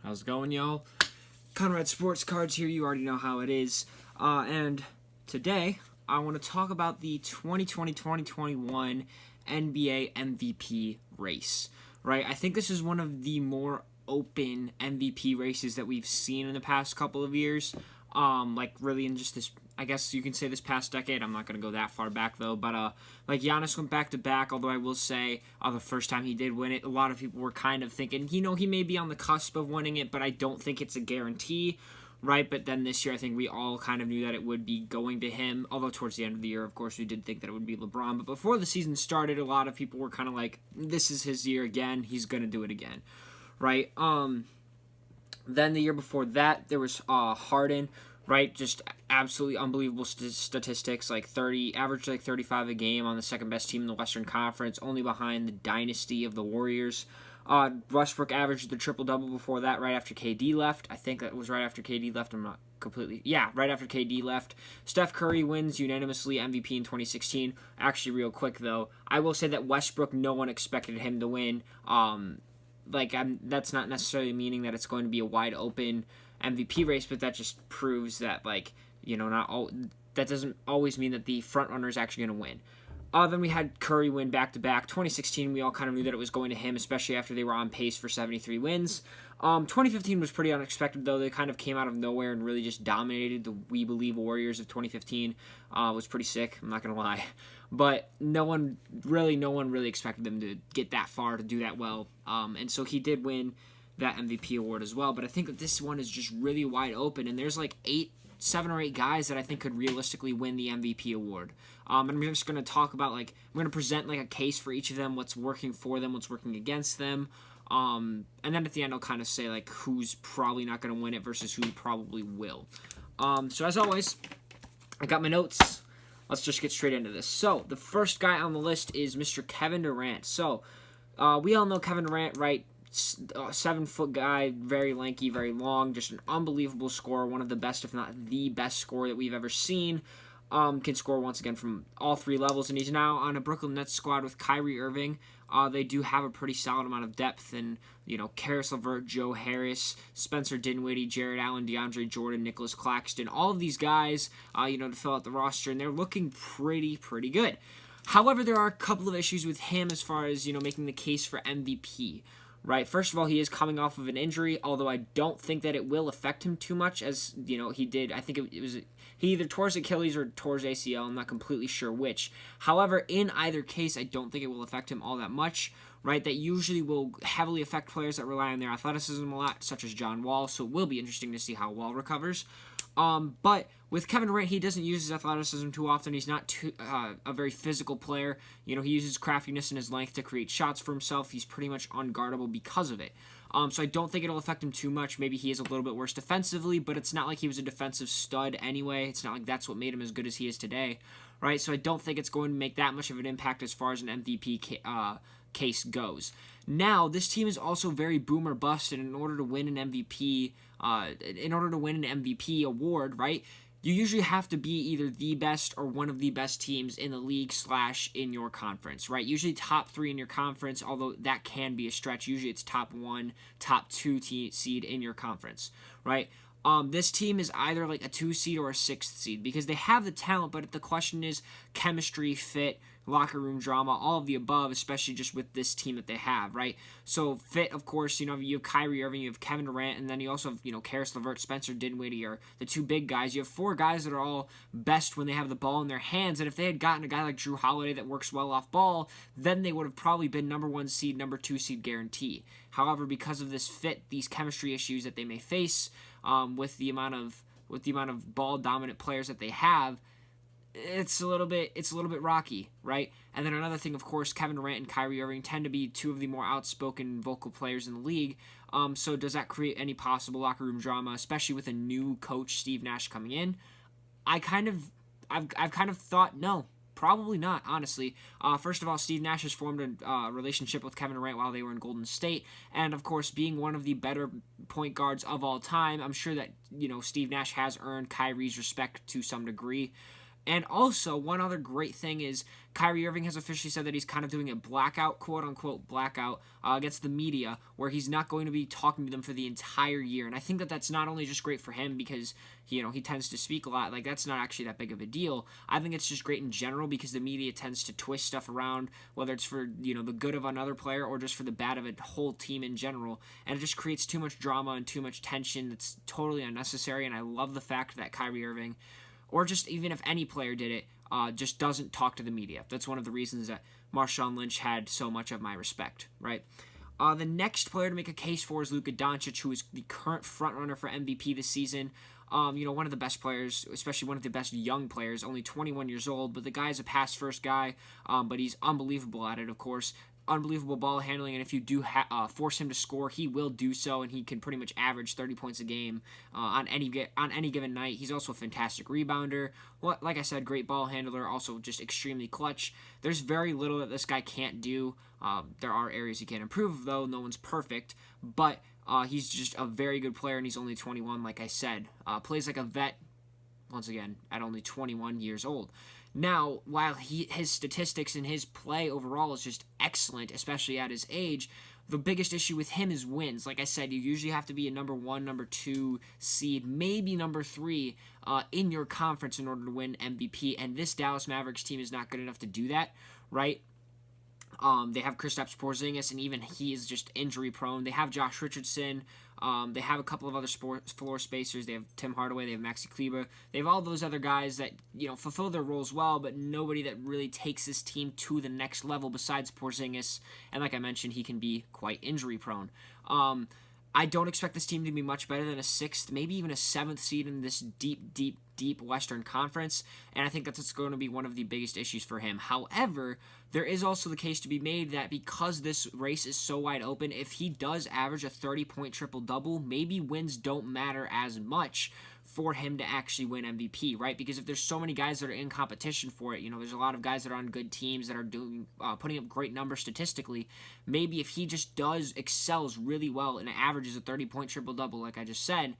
How's it going, y'all? Conrad Sports Cards here. You already know how it is. And today, I want to talk about the 2020-2021 NBA MVP race. Right? I think this is one of the more open MVP races that we've seen in the past couple of years. Really in just this, I guess you can say this past decade. I'm not going to go that far back, though. But, Giannis went back-to-back, although I will say the first time he did win it, a lot of people were kind of thinking, he may be on the cusp of winning it, but I don't think it's a guarantee, right? But then this year, I think we all kind of knew that it would be going to him, although towards the end of the year, of course, we did think that it would be LeBron. But before the season started, a lot of people were kind of like, this is his year again. He's going to do it again, right? Then the year before that, there was Harden, right? Just absolutely unbelievable statistics, averaged 35 a game on the second best team in the Western Conference, only behind the dynasty of the Warriors. Westbrook averaged the triple-double before that, right after KD left. I think that was right after KD left. I'm not completely... Yeah, right after KD left. Steph Curry wins unanimously MVP in 2016. Actually, real quick, though, I will say that Westbrook, no one expected him to win. That's not necessarily meaning that it's going to be a wide open MVP race, but that just proves that, that doesn't always mean that the front runner is actually going to win. Then we had Curry win back-to-back. 2016, we all kind of knew that it was going to him, especially after they were on pace for 73 wins. 2015 was pretty unexpected, though. They kind of came out of nowhere and really just dominated the We Believe Warriors of 2015. Was pretty sick, I'm not going to lie. But no one really expected them to get that far, to do that well. And so he did win that MVP award as well. But I think that this one is just really wide open, and there's 7 or 8 guys that I think could realistically win the MVP award. And I'm just going to talk about, I'm going to present, a case for each of them, what's working for them, what's working against them. And then at the end, I'll kind of say, who's probably not going to win it versus who probably will. So as always, I got my notes. Let's just get straight into this. So the first guy on the list is Mr. Kevin Durant. So we all know Kevin Durant, right? 7-foot guy, very lanky, very long, just an unbelievable scorer, one of the best, if not the best scorer that we've ever seen. Can score once again from all 3 levels, and he's now on a Brooklyn Nets squad with Kyrie Irving. They do have a pretty solid amount of depth, and Karis LeVert, Joe Harris, Spencer Dinwiddie, Jared Allen, DeAndre Jordan, Nicholas Claxton, all of these guys, to fill out the roster, and they're looking pretty good. However, there are a couple of issues with him as far as making the case for MVP. Right. First of all, he is coming off of an injury, although I don't think that it will affect him too much, as he did. I think he either tore his Achilles or tore his ACL. I'm not completely sure which. However, in either case, I don't think it will affect him all that much. Right. That usually will heavily affect players that rely on their athleticism a lot, such as John Wall. So it will be interesting to see how Wall recovers. But with Kevin Durant, he doesn't use his athleticism too often. He's not a very physical player. He uses craftiness and his length to create shots for himself. He's pretty much unguardable because of it. So I don't think it'll affect him too much. Maybe he is a little bit worse defensively, but it's not like he was a defensive stud anyway. It's not like that's what made him as good as he is today, right? So I don't think it's going to make that much of an impact as far as an MVP case goes. Now, this team is also very boom or bust, and in order to win an MVP award, right, you usually have to be either the best or one of the best teams in the league / in your conference, right? Usually top 3 in your conference, although that can be a stretch. Usually it's top 1, top 2 seed in your conference, right? This team is either a 2 seed or a 6th seed because they have the talent, but the question is chemistry, fit, locker room drama, all of the above, especially just with this team that they have, right? So fit, of course, you have Kyrie Irving, you have Kevin Durant, and then you also have, Karis LeVert, Spencer Dinwiddie are the 2 big guys. You have 4 guys that are all best when they have the ball in their hands, and if they had gotten a guy like Drew Holiday that works well off ball, then they would have probably been number 1 seed, number 2 seed guarantee. However, because of this fit, these chemistry issues that they may face, with the amount of ball dominant players that they have, it's a little bit rocky, right? And then another thing, of course, Kevin Durant and Kyrie Irving tend to be 2 of the more outspoken vocal players in the league. So does that create any possible locker room drama, especially with a new coach, Steve Nash, coming in? I've kind of thought no. Probably not, honestly. First of all, Steve Nash has formed a relationship with Kevin Durant while they were in Golden State, and of course, being one of the better point guards of all time, I'm sure that Steve Nash has earned Kyrie's respect to some degree. And also, one other great thing is Kyrie Irving has officially said that he's kind of doing a blackout, quote-unquote blackout, against the media, where he's not going to be talking to them for the entire year. And I think that that's not only just great for him because, he tends to speak a lot. Like, that's not actually that big of a deal. I think it's just great in general because the media tends to twist stuff around, whether it's for, the good of another player or just for the bad of a whole team in general. And it just creates too much drama and too much tension that's totally unnecessary. And I love the fact that Kyrie Irving, or just even if any player did it, just doesn't talk to the media. That's one of the reasons that Marshawn Lynch had so much of my respect, right? The next player to make a case for is Luka Doncic, who is the current frontrunner for MVP this season. One of the best players, especially one of the best young players, only 21 years old, but the guy's a pass-first guy, but he's unbelievable at it, of course. Unbelievable ball handling, and if you do force him to score, he will do so, and he can pretty much average 30 points a game on any given night. He's also a fantastic rebounder. Well, like I said, great ball handler, also just extremely clutch. There's very little that this guy can't do. There are areas he can improve, though. No one's perfect, but he's just a very good player, and he's only 21, like I said. Plays like a vet, once again, at only 21 years old. Now, while his statistics and his play overall is just excellent, especially at his age, the biggest issue with him is wins. Like I said, you usually have to be a number 1, number 2 seed, maybe number 3 in your conference in order to win MVP, and this Dallas Mavericks team is not good enough to do that, right? They have Kristaps Porzingis, and even he is just injury-prone. They have Josh Richardson. They have a couple of other floor spacers. They have Tim Hardaway. They have Maxi Kleber. They have all those other guys that, fulfill their roles well, but nobody that really takes this team to the next level besides Porzingis. And like I mentioned, he can be quite injury-prone. I don't expect this team to be much better than a 6th, maybe even a 7th seed in this deep Western Conference, and I think that's going to be one of the biggest issues for him. However, there is also the case to be made that because this race is so wide open, if he does average a 30-point triple-double, maybe wins don't matter as much for him to actually win MVP, right? Because if there's so many guys that are in competition for it, there's a lot of guys that are on good teams that are doing putting up great numbers statistically. Maybe if he just excels really well and averages a 30-point triple-double, like I just said,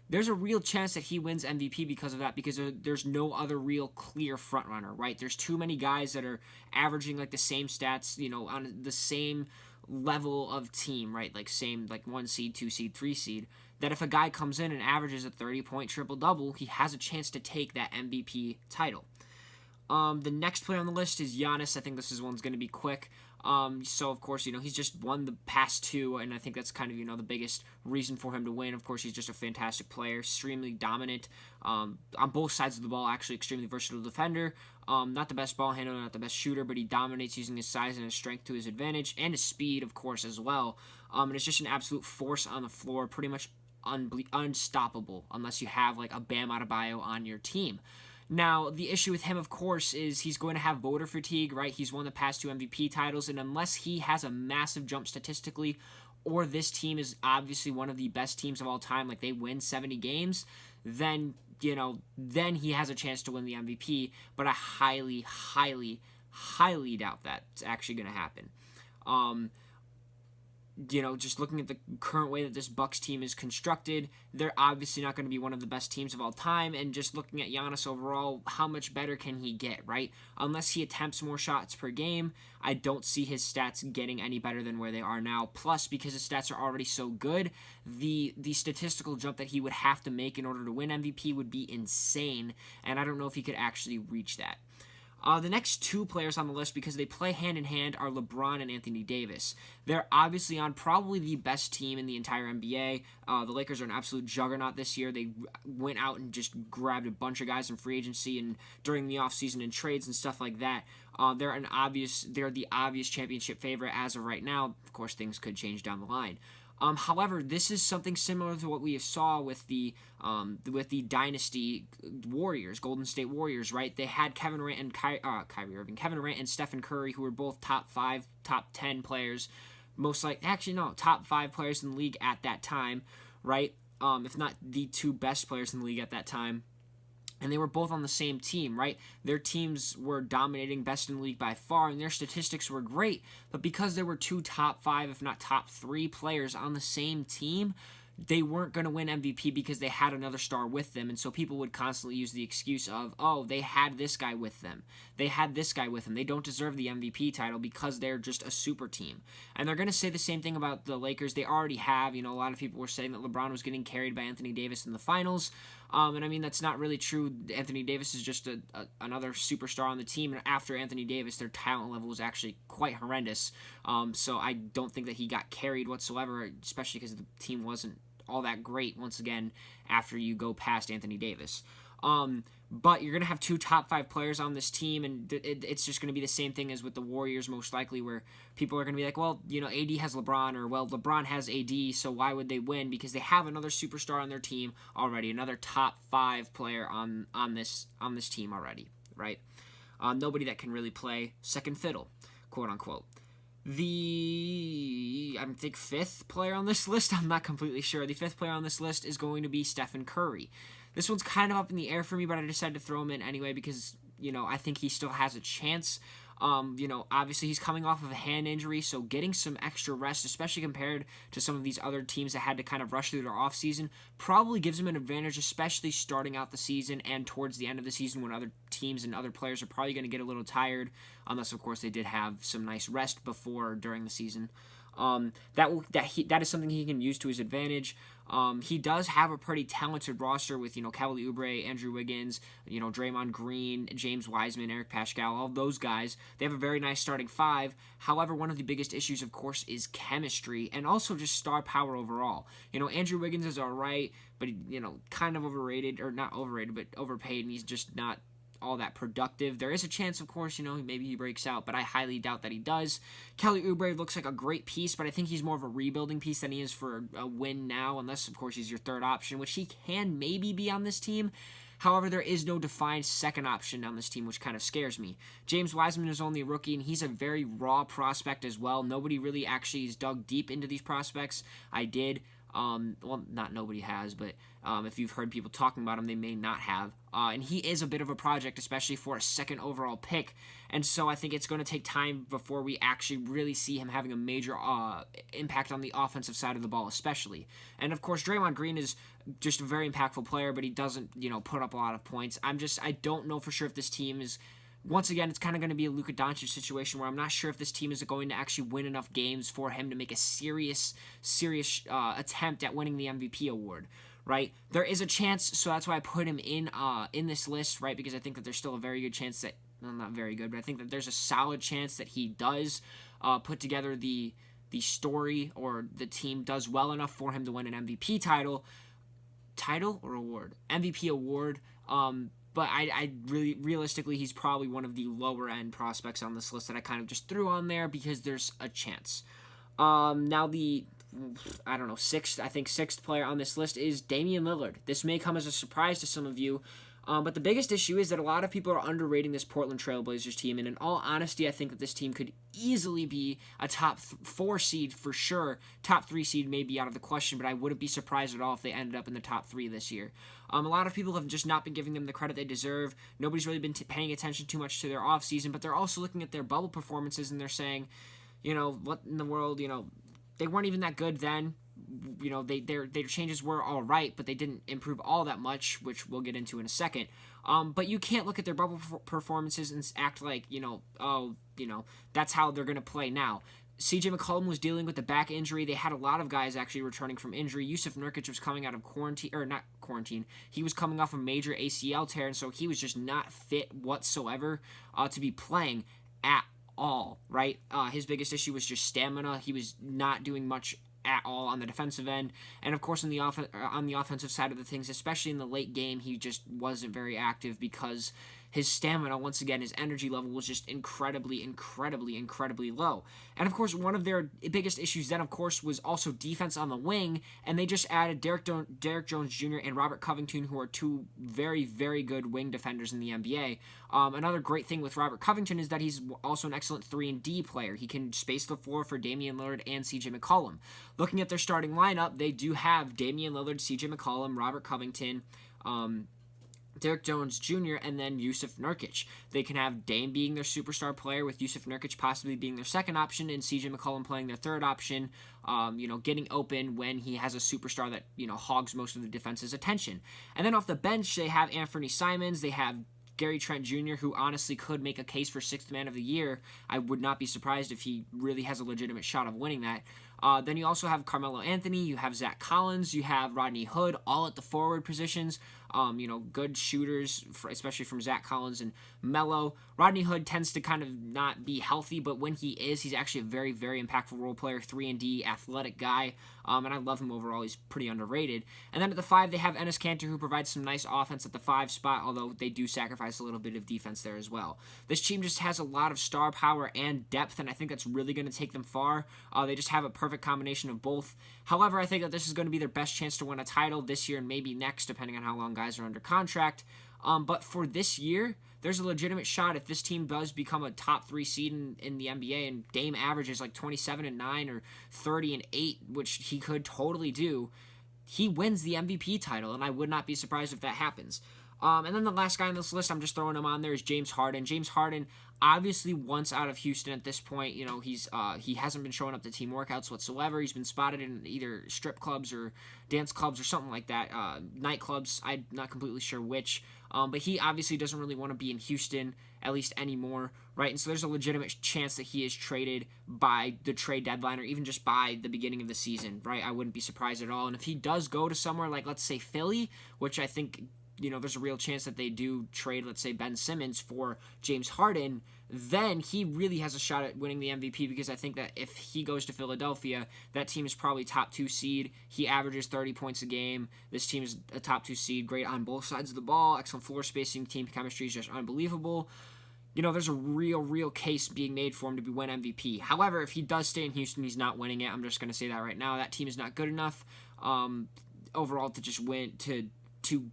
there's a real chance that he wins MVP because of that, because there's no other real clear frontrunner, right? There's too many guys that are averaging like the same stats, on the same level of team, right? Like 1 seed, 2 seed, 3 seed, that if a guy comes in and averages a 30-point triple-double, he has a chance to take that MVP title. The next player on the list is Giannis. I think this one's going to be quick. So, of course, he's just won the past 2, and I think that's kind of, the biggest reason for him to win. Of course, he's just a fantastic player, extremely dominant on both sides of the ball, actually extremely versatile defender. Not the best ball handler, not the best shooter, but he dominates using his size and his strength to his advantage, and his speed, of course, as well. And it's just an absolute force on the floor, pretty much unstoppable, unless you have, like, a Bam Adebayo on your team. Now, the issue with him, of course, is he's going to have voter fatigue, right? He's won the past 2 MVP titles, and unless he has a massive jump statistically, or this team is obviously one of the best teams of all time, like they win 70 games, then, then he has a chance to win the MVP, but I highly, highly, highly doubt that's actually going to happen. Just looking at the current way that this Bucks team is constructed, they're obviously not going to be one of the best teams of all time, and just looking at Giannis overall, how much better can he get, right? Unless he attempts more shots per game, I don't see his stats getting any better than where they are now. Plus, because his stats are already so good, the statistical jump that he would have to make in order to win MVP would be insane, and I don't know if he could actually reach that. The next 2 players on the list, because they play hand-in-hand, are LeBron and Anthony Davis. They're obviously on probably the best team in the entire NBA. The Lakers are an absolute juggernaut this year. They went out and just grabbed a bunch of guys in free agency and during the offseason and trades and stuff like that. They're the obvious championship favorite as of right now. Of course, things could change down the line. However, this is something similar to what we saw with the Dynasty Warriors, Golden State Warriors, right? They had Kevin Durant and Kyrie Irving, Kevin Durant and Stephen Curry, who were both top 5, top 10 players, top 5 players in the league at that time, right? If not the 2 best players in the league at that time. And they were both on the same team, right? Their teams were dominating, best in the league by far, and their statistics were great. But because there were 2 top 5, if not top 3 players on the same team, they weren't going to win MVP because they had another star with them. And so people would constantly use the excuse of, oh, they had this guy with them. They had this guy with them. They don't deserve the MVP title because they're just a super team. And they're going to say the same thing about the Lakers. They already have. A lot of people were saying that LeBron was getting carried by Anthony Davis in the finals. And I mean, that's not really true. Anthony Davis is just another superstar on the team. And after Anthony Davis, their talent level was actually quite horrendous. So I don't think that he got carried whatsoever, especially because the team wasn't all that great, once again, after you go past Anthony Davis. But you're going to have 2 top 5 players on this team, and it's just going to be the same thing as with the Warriors, most likely, where people are going to be like, well, AD has LeBron, or, well, LeBron has AD, so why would they win? Because they have another superstar on their team already, another top 5 player on this team already, right? Nobody that can really play second fiddle, quote unquote. I think 5th player on this list, I'm not completely sure. The 5th player on this list is going to be Stephen Curry. This one's kind of up in the air for me, but I decided to throw him in anyway because, I think he still has a chance. Obviously he's coming off of a hand injury, so getting some extra rest, especially compared to some of these other teams that had to kind of rush through their offseason, probably gives him an advantage, especially starting out the season and towards the end of the season when other teams and other players are probably going to get a little tired, unless, of course, they did have some nice rest before or during the season. That is something he can use to his advantage. He does have a pretty talented roster with, Kelly Oubre, Andrew Wiggins, Draymond Green, James Wiseman, Eric Paschall, all those guys. They have a very nice starting 5. However, one of the biggest issues, of course, is chemistry and also just star power overall. Andrew Wiggins is all right, but, kind of overrated, or not overrated, but overpaid, and he's just not all that productive. There is a chance, of course, maybe he breaks out, but I highly doubt that he does. Kelly Oubre looks like a great piece, but I think he's more of a rebuilding piece than he is for a win now, unless, of course, he's your third option, which he can maybe be on this team. However, there is no defined second option on this team, which kind of scares me. James Wiseman is only a rookie, and he's a very raw prospect as well. Nobody really actually has dug deep into these prospects. I did. Well, not nobody has, but if you've heard people talking about him, they may not have. And he is a bit of a project, especially for a second overall pick. And so I think it's going to take time before we actually really see him having a major impact on the offensive side of the ball, especially. And, of course, Draymond Green is just a very impactful player, but he doesn't, put up a lot of points. I don't know for sure if this team is... Once again, it's kind of going to be a Luka Doncic situation where I'm not sure if this team is going to actually win enough games for him to make a serious attempt at winning the MVP award, right? There is a chance, so that's why I put him in this list, right? Because I think that there's still a very good chance that, well, not very good, but I think that there's a solid chance that he does put together the story, or the team does well enough for him to win an MVP title or award? MVP award. But I really, realistically, he's probably one of the lower end prospects on this list that I kind of just threw on there because there's a chance. Now sixth player on this list is Damian Lillard. This may come as a surprise to some of you, but the biggest issue is that a lot of people are underrating this Portland Trailblazers team, and in all honesty, I think that this team could easily be a top 4 seed for sure. Top 3 seed may be out of the question, but I wouldn't be surprised at all if they ended up in the top 3 this year. A lot of people have just not been giving them the credit they deserve. Nobody's really been paying attention too much to their offseason, but they're also looking at their bubble performances, and they're saying, what in the world, they weren't even that good then. Their changes were all right, but they didn't improve all that much, which we'll get into in a second. But you can't look at their bubble performances and act like, that's how they're going to play now. CJ McCollum was dealing with a back injury. They had a lot of guys actually returning from injury. Yusuf Nurkic was coming out of quarantine. He was coming off a major ACL tear, and so he was just not fit whatsoever to be playing at all, right? His biggest issue was just stamina. He was not doing much at all on the defensive end, and of course on the offensive side of the things, especially in the late game, he just wasn't very active because his stamina, once again, his energy level was just incredibly low. And of course, one of their biggest issues then, of course, was also defense on the wing, and they just added Derek Jones Jr. and Robert Covington, who are 2 very, very good wing defenders in the NBA. Another great thing with Robert Covington is that he's also an excellent 3-and-D player. He can space the floor for Damian Lillard and CJ McCollum. Looking at their starting lineup, they do have Damian Lillard, CJ McCollum, Robert Covington, Derek Jones Jr., and then Yusuf Nurkic. They can have Dame being their superstar player, with Yusuf Nurkic possibly being their second option, and CJ McCollum playing their third option, getting open when he has a superstar that, hogs most of the defense's attention. And then off the bench, they have Anthony Simons, they have Gary Trent Jr., who honestly could make a case for sixth man of the year. I would not be surprised if he really has a legitimate shot of winning that. Then you also have Carmelo Anthony, you have Zach Collins, you have Rodney Hood, all at the forward positions. Good shooters, especially from Zach Collins and Melo. Rodney Hood tends to kind of not be healthy, but when he is, he's actually a very, very impactful role player, 3-and-D, athletic guy, and I love him overall. He's pretty underrated. And then at the 5, they have Enes Kanter, who provides some nice offense at the 5 spot, although they do sacrifice a little bit of defense there as well. This team just has a lot of star power and depth, and I think that's really going to take them far. They just have a perfect combination of both. However, I think that this is going to be their best chance to win a title this year and maybe next, depending on how long guys are under contract. But for this year, there's a legitimate shot if this team does become a top 3 seed in the NBA and Dame averages like 27-9 or 30-8, which he could totally do. He wins the MVP title, and I would not be surprised if that happens. And then the last guy on this list, I'm just throwing him on there, is James Harden. James Harden, obviously once out of Houston at this point, he hasn't been showing up to team workouts whatsoever. He's been spotted in either strip clubs or dance clubs or something like that, nightclubs. I'm not completely sure which. But he obviously doesn't really want to be in Houston, at least anymore, right? And so there's a legitimate chance that he is traded by the trade deadline or even just by the beginning of the season, right? I wouldn't be surprised at all. And if he does go to somewhere like, let's say, Philly, which I think there's a real chance that they do trade, let's say, Ben Simmons for James Harden, then he really has a shot at winning the MVP, because I think that if he goes to Philadelphia, that team is probably top 2 seed. He averages 30 points a game. This team is a top 2 seed, great on both sides of the ball, excellent floor spacing, team chemistry is just unbelievable. There's a real case being made for him to win MVP. However, if he does stay in Houston, he's not winning it. I'm just going to say that right now. That team is not good enough overall to just win, to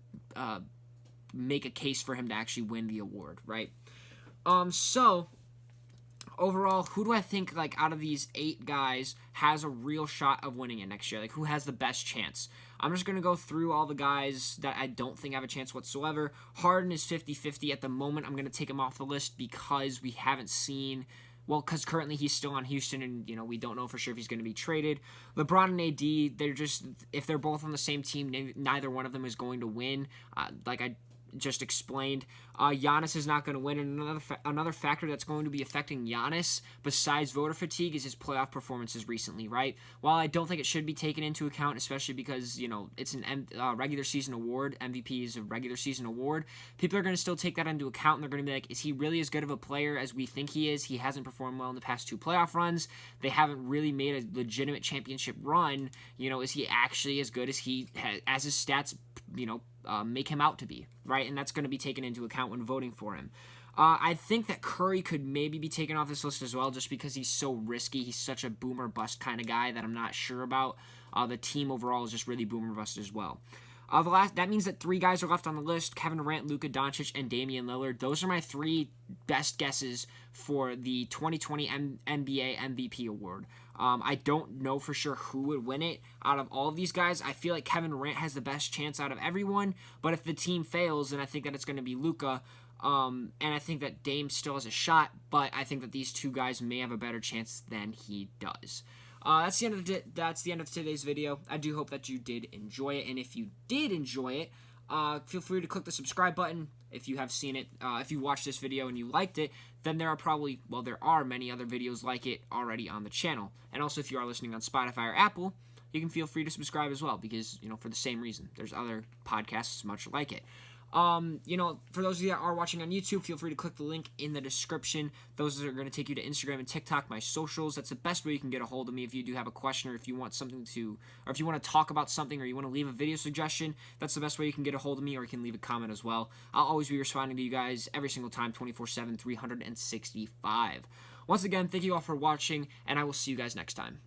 make a case for him to actually win the award, right? So overall, who do I think, like, out of these 8 guys has a real shot of winning it next year? Like, who has the best chance? I'm just going to go through all the guys that I don't think have a chance whatsoever. Harden is 50-50 at the moment. I'm going to take him off the list because we haven't seen... Well, because currently he's still on Houston, and, we don't know for sure if he's going to be traded. LeBron and AD, if they're both on the same team, neither one of them is going to win. Like I just explained. Giannis is not going to win, and another factor that's going to be affecting Giannis, besides voter fatigue, is his playoff performances recently, right? While I don't think it should be taken into account, especially because, it's a regular season award, MVP is a regular season award, people are going to still take that into account, and they're going to be like, is he really as good of a player as we think he is? He hasn't performed well in the past 2 playoff runs. They haven't really made a legitimate championship run. Is he actually as good as as his stats, make him out to be, right? And that's going to be taken into account when voting for him. I think that Curry could maybe be taken off this list as well, just because he's so risky. He's such a boomer bust kind of guy that I'm not sure about. The team overall is just really boomer bust as well. That means that 3 guys are left on the list: Kevin Durant, Luka Doncic, and Damian Lillard. Those are my 3 best guesses for the 2020 NBA MVP award. I don't know for sure who would win it out of all of these guys. I feel like Kevin Durant has the best chance out of everyone, but if the team fails, then I think that it's going to be Luka. And I think that Dame still has a shot, but I think that these 2 guys may have a better chance than he does. That's the end of today's video. I do hope that you did enjoy it, and if you did enjoy it, feel free to click the subscribe button if you have seen it. If you watched this video and you liked it, then there are many other videos like it already on the channel. And also, if you are listening on Spotify or Apple, you can feel free to subscribe as well, because, for the same reason. There's other podcasts much like it. For those of you that are watching on YouTube, feel free to click the link in the description. Those are going to take you to Instagram and TikTok, my socials. That's the best way you can get a hold of me if you do have a question, or if you want if you want to talk about something, or you want to leave a video suggestion. That's the best way you can get a hold of me, or you can leave a comment as well. I'll always be responding to you guys every single time, 24/7, 365. Once again, thank you all for watching, and I will see you guys next time.